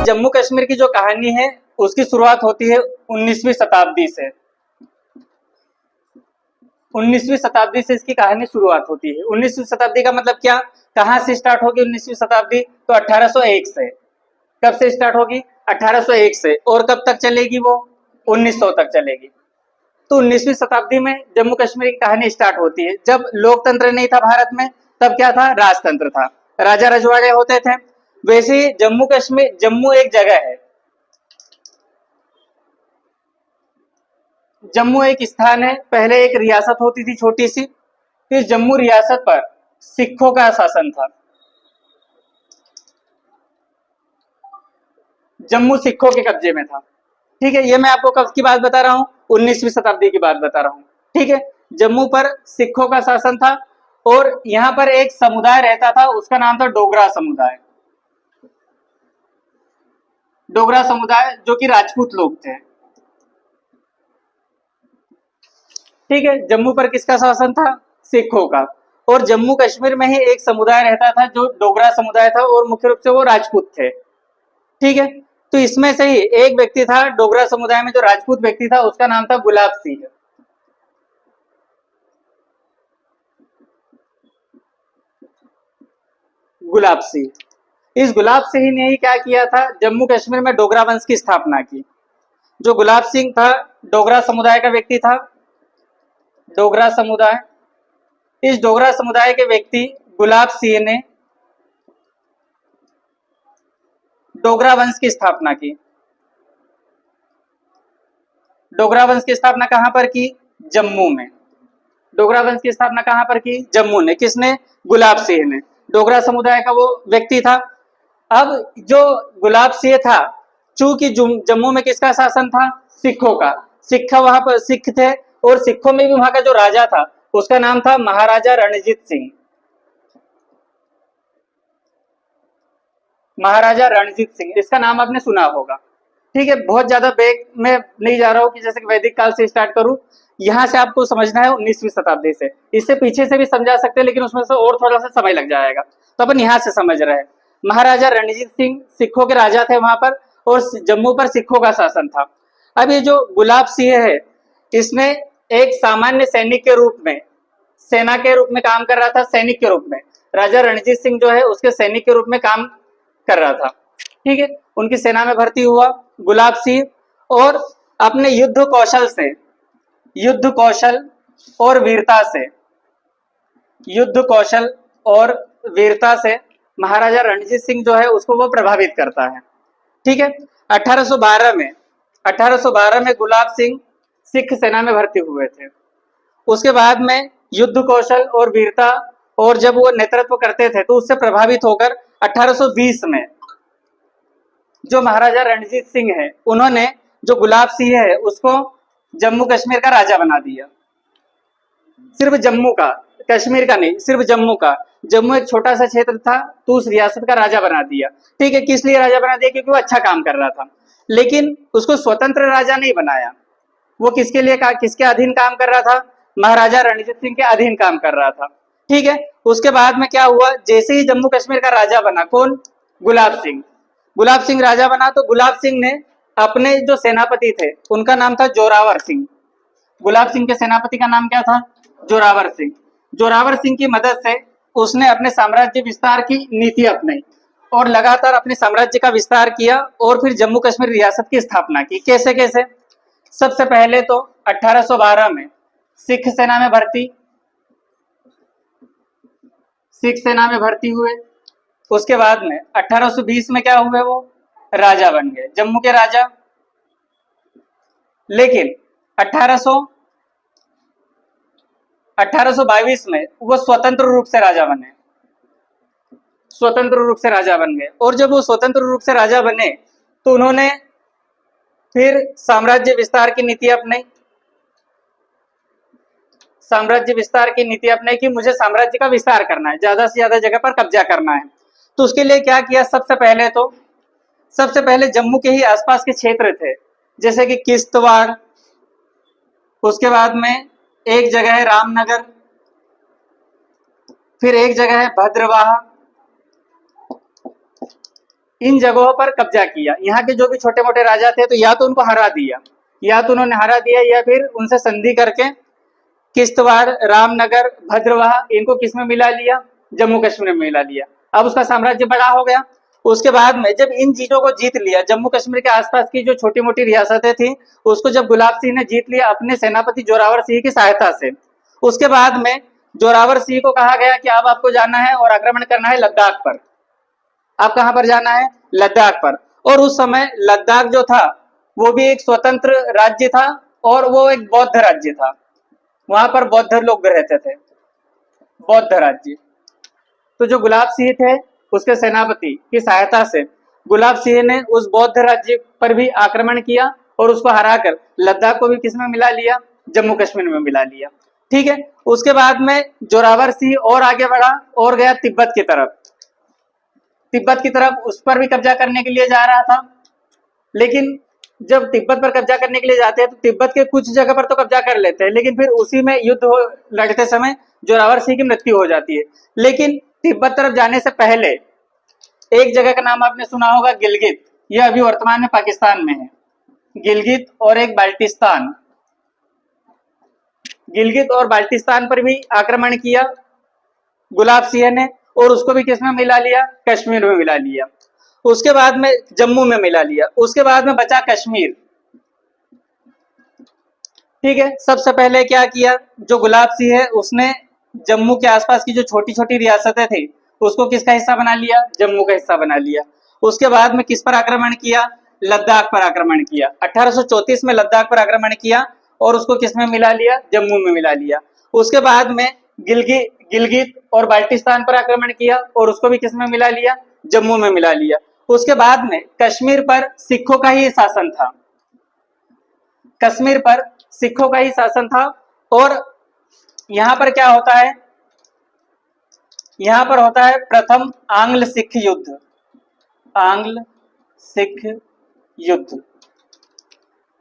जम्मू कश्मीर की जो कहानी है उसकी शुरुआत होती है 19वीं शताब्दी से। 19वीं शताब्दी से इसकी कहानी शुरुआत होती है। 19वीं शताब्दी का मतलब क्या, कहां से स्टार्ट होगी 19वीं शताब्दी? तो 1801 से। कब से स्टार्ट होगी? 1801 से। और कब तक चलेगी वो? 1900 तक चलेगी। तो 19वीं शताब्दी में जम्मू कश्मीर की कहानी स्टार्ट होती है। जब लोकतंत्र नहीं था भारत में, तब क्या था? राजतंत्र था, राजा रजवाड़े होते थे। वैसे ही जम्मू कश्मीर, जम्मू एक जगह है, जम्मू एक स्थान है। पहले एक रियासत होती थी छोटी सी। फिर जम्मू रियासत पर सिखों का शासन था। जम्मू सिखों के कब्जे में था। ठीक है, ये मैं आपको कब की बात बता रहा हूँ? 19वीं शताब्दी की बात बता रहा हूँ। ठीक है, जम्मू पर सिखों का शासन था और यहाँ पर एक समुदाय रहता था, उसका नाम था डोगरा समुदाय। डोगरा समुदाय जो कि राजपूत लोग थे। ठीक है, जम्मू पर किसका शासन था? सिखों का। और जम्मू कश्मीर में ही एक समुदाय रहता था जो डोगरा समुदाय था और मुख्य रूप से वो राजपूत थे। ठीक है, तो इसमें से ही एक व्यक्ति था डोगरा समुदाय में जो राजपूत व्यक्ति था, उसका नाम था गुलाब सिंह। गुलाब सिंह। इस गुलाब सिंह ने ही क्या किया था? जम्मू कश्मीर में डोगरा वंश की स्थापना की। जो गुलाब सिंह था, डोगरा समुदाय का व्यक्ति था। डोगरा समुदाय, इस डोगरा समुदाय के व्यक्ति गुलाब सिंह ने डोगरा वंश की स्थापना की। डोगरा वंश की स्थापना कहां पर की? जम्मू में। डोगरा वंश की स्थापना कहां पर की? जम्मू ने। किसने? गुलाब सिंह ने। डोगरा समुदाय का वो व्यक्ति था। अब जो गुलाब सिंह था, चूंकि जम्मू में किसका शासन था? सिखों का। सिख वहां पर सिख थे और सिखों में भी वहां का जो राजा था उसका नाम था महाराजा रणजीत सिंह। महाराजा रणजीत सिंह, इसका नाम आपने सुना होगा। ठीक है, बहुत ज्यादा बैक में नहीं जा रहा हूं कि जैसे कि वैदिक काल से स्टार्ट करूं। यहां से आपको समझना है 19वीं शताब्दी से। इससे पीछे से भी समझा सकते हैं लेकिन उसमें से और थोड़ा सा समय लग जाएगा, तो अपन यहां से समझ रहे हैं। महाराजा रणजीत सिंह सिखों के राजा थे वहां पर और जम्मू पर सिखों का शासन था। अब ये जो गुलाब सिंह है, इसने एक सामान्य सैनिक के रूप में, सेना के रूप में काम कर रहा था। सैनिक के रूप में राजा रणजीत सिंह जो है उसके सैनिक के रूप में काम कर रहा था। ठीक है, उनकी सेना में भर्ती हुआ गुलाब सिंह और अपने युद्ध कौशल से, युद्ध कौशल और वीरता से, युद्ध कौशल और वीरता से महाराजा रणजीत सिंह जो है उसको वो प्रभावित करता है। ठीक है, 1812 में 1812 में गुलाब सिंह सिख सेना में भर्ती हुए थे। उसके बाद में युद्ध कौशल और वीरता और जब वो नेतृत्व करते थे तो उससे प्रभावित होकर 1820 में जो महाराजा रणजीत सिंह है, उन्होंने जो गुलाब सिंह है उसको जम्मू कश्मीर का राजा बना दिया। सिर्फ जम्मू का, कश्मीर का नहीं, सिर्फ जम्मू का। जम्मू एक छोटा सा क्षेत्र था तो उस रियासत का राजा बना दिया। ठीक है, किस लिए राजा बना दिया? क्योंकि वो अच्छा काम कर रहा था, लेकिन उसको स्वतंत्र राजा नहीं बनाया। वो किसके लिए, किसके अधीन काम कर रहा था? महाराजा रणजीत सिंह के अधीन काम कर रहा था। ठीक है, उसके बाद में क्या हुआ? जैसे ही जम्मू कश्मीर का राजा बना, कौन? गुलाब सिंह। गुलाब सिंह राजा बना तो गुलाब सिंह ने अपने जो सेनापति थे उनका नाम था जोरावर सिंह। गुलाब सिंह के सेनापति का नाम क्या था? जोरावर सिंह। जोरावर सिंह की मदद से उसने अपने साम्राज्य विस्तार की नीति अपनाई और लगातार अपने साम्राज्य का विस्तार किया और फिर जम्मू कश्मीर रियासत की स्थापना की। कैसे कैसे? सबसे पहले तो 1812 में सिख सेना में भर्ती, सिख सेना में भर्ती हुए। उसके बाद में 1820 में क्या हुए? वो राजा बन गए, जम्मू के राजा। लेकिन 1822 में वो स्वतंत्र रूप से राजा बने, स्वतंत्र रूप से राजा बन गए। और जब वो स्वतंत्र रूप से राजा बने तो उन्होंने फिर साम्राज्य विस्तार की नीति अपनाई। साम्राज्य विस्तार की नीति अपनाई कि मुझे साम्राज्य का विस्तार करना है, ज्यादा से ज्यादा जगह पर कब्जा करना है। तो उसके लिए क्या किया? सबसे पहले जम्मू के ही आसपास के क्षेत्र थे, जैसे कि किश्तवाड़, उसके बाद में एक जगह है रामनगर, फिर एक जगह है भद्रवाह। इन जगहों पर कब्जा किया। यहाँ के जो भी छोटे मोटे राजा थे तो या तो उनको हरा दिया, या तो उन्होंने हरा दिया, या फिर उनसे संधि करके किश्तवाड़, रामनगर, भद्रवाह इनको किस में मिला लिया? जम्मू कश्मीर में मिला लिया। अब उसका साम्राज्य बड़ा हो गया। उसके बाद में जब इन चीजों को जीत लिया, जम्मू कश्मीर के आसपास की जो छोटी मोटी रियासतें थी उसको जब गुलाब सिंह ने जीत लिया अपने सेनापति जोरावर सिंह की सहायता से, उसके बाद में जोरावर सिंह को कहा गया कि अब आपको जाना है और आक्रमण करना है लद्दाख पर। आप कहां पर जाना है? लद्दाख पर। और उस समय लद्दाख जो था वो भी एक स्वतंत्र राज्य था और वो एक बौद्ध राज्य था। वहां पर बौद्ध लोग रहते थे, बौद्ध राज्य। तो जो गुलाब सिंह थे उसके सेनापति की सहायता से गुलाब सिंह ने उस बौद्ध राज्य पर भी आक्रमण किया और उसको हराकर लद्दाख को भी किसमें मिला लिया? जम्मू कश्मीर में मिला लिया। ठीक है। उसके बाद में जोरावर सिंह और आगे बढ़ा और गया तिब्बत की तरफ। तिब्बत की तरफ उस पर भी कब्जा करने के लिए जा रहा था, लेकिन जब तिब्बत पर कब्जा करने के लिए जाते हैं तो तिब्बत के कुछ जगह पर तो कब्जा कर लेते हैं, लेकिन फिर उसी में युद्ध लड़ते समय जोरावर सिंह की मृत्यु हो जाती है। लेकिन तिब्बत तरफ जाने से पहले एक जगह का नाम आपने सुना होगा, गिलगित। यह अभी वर्तमान में पाकिस्तान में है। गिलगित और एक बाल्टिस्तान। गिलगित और बाल्टिस्तान पर भी आक्रमण किया गुलाब सिंह ने और उसको भी किसमें मिला लिया? कश्मीर में मिला लिया। उसके बाद में जम्मू में मिला लिया। उसके बाद में बचा कश्मीर। ठीक है। सबसे पहले क्या किया, जो गुलाब सिंह है उसने जम्मू के आसपास की जो छोटी छोटी रियासतें थी उसको किसका हिस्सा बना लिया? जम्मू का हिस्सा बना लिया। उसके बाद में किस पर आक्रमण किया? लद्दाख पर आक्रमण किया। 1834 में लद्दाख पर आक्रमण किया और उसको किस में मिला लिया? जम्मू में मिला लिया। उसके बाद में गिलगित और बाल्टिस्तान पर आक्रमण किया और उसको भी किस में मिला लिया? जम्मू में मिला लिया। उसके बाद में कश्मीर पर सिखों का ही शासन था। कश्मीर पर सिखों का ही शासन था और यहां पर क्या होता है? यहां पर होता है प्रथम आंग्ल सिख युद्ध। आंग्ल सिख युद्ध।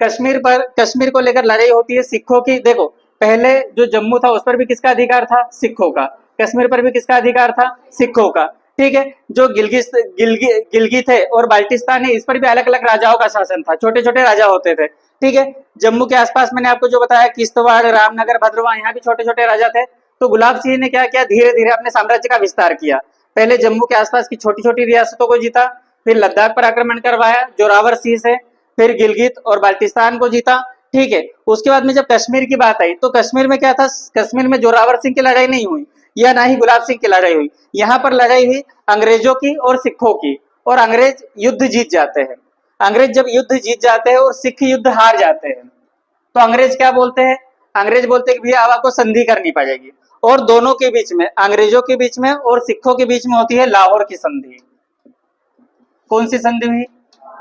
कश्मीर को लेकर लड़ाई होती है सिखों की। देखो, पहले जो जम्मू था उस पर भी किसका अधिकार था? सिखों का। कश्मीर पर भी किसका अधिकार था? सिखों का। ठीक है। जो गिलगित है और बाल्टिस्तान है इस पर भी अलग अलग राजाओं का शासन था, छोटे छोटे राजा होते थे। ठीक है। जम्मू के आसपास मैंने आपको जो बताया किश्तवाड़, रामनगर, भद्रवाह, यहाँ भी छोटे छोटे राजा थे। तो गुलाब सिंह ने क्या किया, धीरे धीरे अपने साम्राज्य का विस्तार किया। पहले जम्मू के आसपास की छोटी छोटी रियासतों को जीता, फिर लद्दाख पर आक्रमण करवाया जोरावर सिंह से, फिर गिलगित और बाल्टिस्तान को जीता। ठीक है। उसके बाद में जब कश्मीर की बात आई तो कश्मीर में क्या था? कश्मीर में जोरावर सिंह की लड़ाई नहीं हुई या ना ही गुलाब सिंह की लड़ाई हुई। यहाँ पर लड़ाई हुई अंग्रेजों की और सिखों की, और अंग्रेज युद्ध जीत जाते हैं। अंग्रेज जब युद्ध जीत जाते हैं और सिख युद्ध हार जाते हैं तो अंग्रेज क्या बोलते हैं? अंग्रेज बोलते हैं कि भैया अब आपको संधि करनी पड़ेगी। और दोनों के बीच में, अंग्रेजों के बीच में और सिखों के बीच में होती है लाहौर की संधि। कौन सी संधि हुई?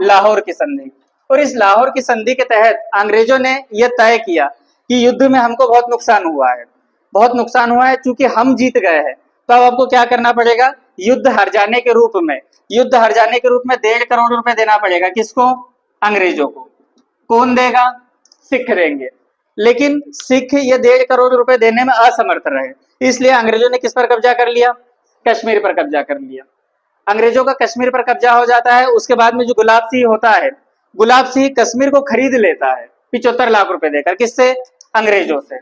लाहौर की संधि। और इस लाहौर की संधि के तहत अंग्रेजों ने यह तय किया कि युद्ध में हमको बहुत नुकसान हुआ है, बहुत नुकसान हुआ है, चूंकि हम जीत गए हैं तो अब आपको क्या करना पड़ेगा? युद्ध हार जाने के रूप में, युद्ध हार जाने के रूप में 1.5 करोड़ रुपए देना पड़ेगा। किसको? अंग्रेजों को। कौन देगा? सिख देंगे। लेकिन सिख ये 1.5 करोड़ रुपए देने में असमर्थ रहे, इसलिए अंग्रेजों ने किस पर कब्जा कर लिया? कश्मीर पर कब्जा कर लिया। अंग्रेजों का कश्मीर पर कब्जा हो जाता है। उसके बाद में जो गुलाब सिंह होता है, गुलाब सिंह कश्मीर को खरीद लेता है 75 लाख रुपए देकर। किससे? अंग्रेजों से।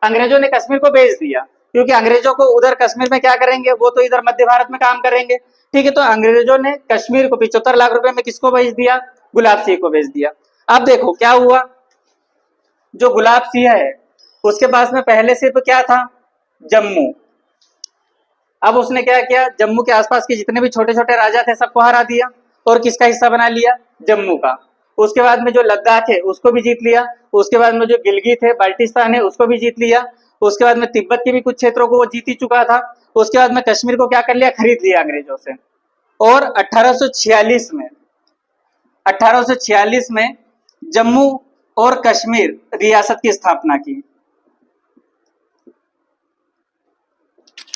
अंग्रेजों ने कश्मीर को बेच दिया, क्योंकि अंग्रेजों को उधर कश्मीर में क्या करेंगे, वो तो इधर मध्य भारत में काम करेंगे। ठीक है। तो अंग्रेजों ने कश्मीर को 75 लाख रुपए में किसको बेच दिया? गुलाब सिंह को बेच दिया। अब देखो क्या हुआ, जो गुलाब सिंह है उसके पास में पहले सिर्फ क्या था? जम्मू। अब उसने क्या किया, जम्मू के आसपास के जितने भी छोटे छोटे राजा थे सबको हरा दिया और किसका हिस्सा बना लिया? जम्मू का। उसके बाद में जो लद्दाख है उसको भी जीत लिया। उसके बाद में जो गिलगित है, बाल्टिस्तान है, उसको भी जीत लिया। उसके बाद में तिब्बत के भी कुछ क्षेत्रों को वो जीत ही चुका था। उसके बाद में कश्मीर को क्या कर लिया? खरीद लिया अंग्रेजों से। और 1846 में जम्मू और कश्मीर रियासत की स्थापना की।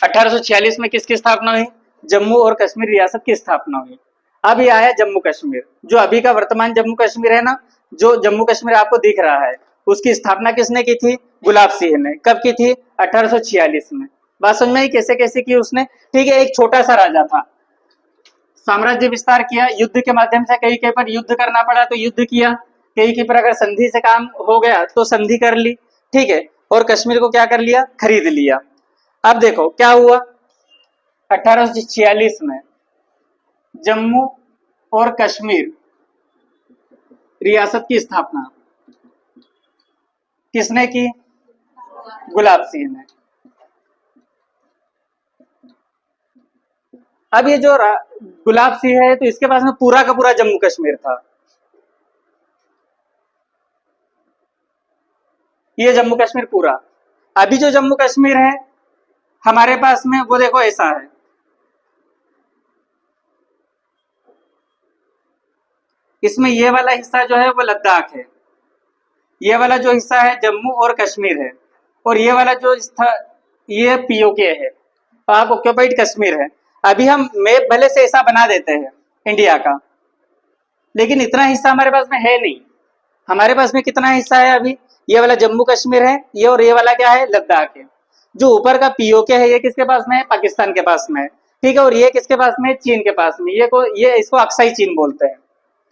1846 में किसकी स्थापना हुई? जम्मू और कश्मीर रियासत की स्थापना हुई। अब ये आया जम्मू कश्मीर, जो अभी का वर्तमान जम्मू कश्मीर है ना, जो जम्मू कश्मीर आपको दिख रहा है, उसकी स्थापना किसने की थी? गुलाब सिंह ने। कब की थी? 1846 में। बात समझ में आई कैसे कैसे की उसने। ठीक है, एक छोटा सा राजा था, साम्राज्य विस्तार किया युद्ध के माध्यम से, कहीं कहीं पर युद्ध करना पड़ा तो युद्ध किया, कहीं कहीं पर अगर संधि से काम हो गया तो संधि कर ली। ठीक है, और कश्मीर को क्या कर लिया, खरीद लिया। अब देखो क्या हुआ, 1846 में जम्मू और कश्मीर रियासत की स्थापना किसने की, गुलाब सिंह ने। अब ये जो गुलाब सिंह है तो इसके पास में पूरा का पूरा जम्मू कश्मीर था, ये जम्मू कश्मीर पूरा। अभी जो जम्मू कश्मीर है हमारे पास में वो देखो ऐसा है, इसमें ये वाला हिस्सा जो है वो लद्दाख है, ये वाला जो हिस्सा है जम्मू और कश्मीर है, और ये वाला जो ये पीओके है, पाक ऑक्यूपाइड कश्मीर है। अभी हम मैप भले से ऐसा बना देते हैं इंडिया का, लेकिन इतना हिस्सा हमारे पास में है नहीं। हमारे पास में कितना हिस्सा है अभी, ये वाला जम्मू कश्मीर है, ये और ये वाला क्या है, लद्दाख है। जो ऊपर का पीओके है ये किसके पास में है, पाकिस्तान के पास में है। ठीक है, और ये किसके पास में है, चीन के पास में। ये इसको अक्साई चीन बोलते हैं,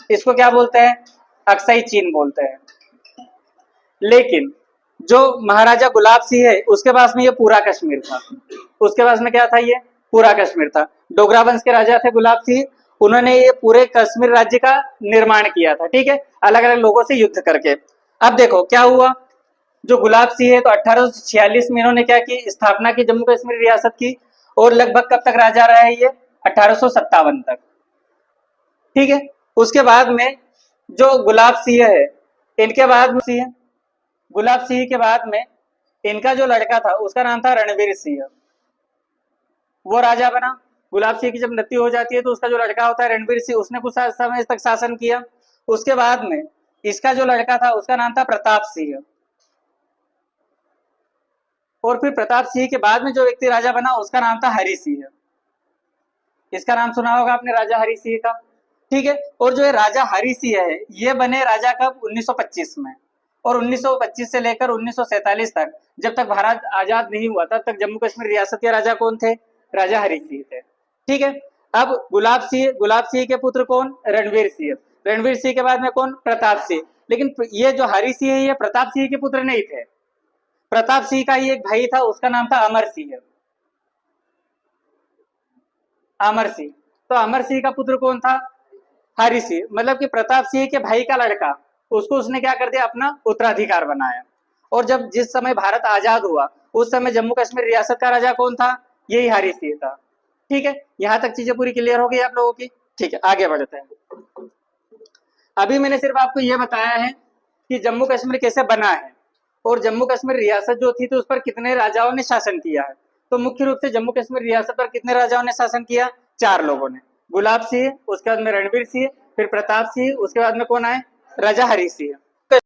इसको क्या बोलते हैं, अक्साई चीन बोलते हैं। लेकिन जो महाराजा गुलाब सिंह है उसके पास में ये पूरा कश्मीर था, उसके पास में क्या था, ये पूरा कश्मीर था। डोगरा वंश के राजा थे गुलाब सिंह, उन्होंने ये पूरे कश्मीर राज्य का निर्माण किया था। ठीक है, अलग अलग लोगों से युद्ध करके। अब देखो क्या हुआ, जो गुलाब सिंह है तो 1846 में इन्होंने क्या की, स्थापना की जम्मू कश्मीर रियासत की, और लगभग कब तक राजा रहा है ये, 1857 तक। ठीक है, उसके बाद में जो गुलाब सिंह है, इनके बाद में गुलाब सिंह के बाद में इनका जो लड़का था उसका नाम था रणवीर सिंह, वो राजा बना। गुलाब सिंह की जब मृत्यु हो जाती है तो उसका जो लड़का होता है रणवीर सिंह, उसने कुछ समय तक शासन किया। उसके बाद में इसका जो लड़का था उसका नाम था प्रताप सिंह, और फिर प्रताप सिंह के बाद में जो व्यक्ति राजा बना उसका नाम था हरि सिंह। इसका नाम सुना होगा आपने, राजा हरि सिंह का। ठीक है, और जो ये राजा हरि सिंह है ये बने राजा कब, 1925 में। और 1925 से लेकर 1947 तक, जब तक भारत आजाद नहीं हुआ तब तक जम्मू कश्मीर रियासत के राजा कौन थे, राजा हरि सिंह थे। ठीक है, अब गुलाब सिंह के पुत्र कौन, रणवीर सिंह। रणवीर सिंह के बाद में कौन, प्रताप सिंह। लेकिन ये जो हरि सिंह है ये प्रताप सिंह के पुत्र नहीं थे, प्रताप सिंह का ही एक भाई था उसका नाम था अमर सिंह। अमर सिंह, तो अमर सिंह का पुत्र कौन था, हरि सिंह। मतलब कि प्रताप सिंह के भाई का लड़का, उसको उसने क्या कर दिया, अपना उत्तराधिकार बनाया। और जब जिस समय भारत आजाद हुआ उस समय जम्मू कश्मीर रियासत का राजा कौन था, यही हरि सिंह था। ठीक है, यहां तक चीजें पूरी क्लियर हो गई आप लोगों की। ठीक है, आगे बढ़ते हैं। अभी मैंने सिर्फ आपको यह बताया है कि जम्मू कश्मीर कैसे बना है, और जम्मू कश्मीर रियासत जो थी तो उस पर कितने राजाओं ने शासन किया है। तो मुख्य रूप से जम्मू कश्मीर रियासत पर कितने राजाओं ने शासन किया, 4 लोगों ने, गुलाब सिंह, उसके बाद में रणवीर सिंह, फिर प्रताप सिंह, उसके बाद में कौन आए, राजा हरि सिंह।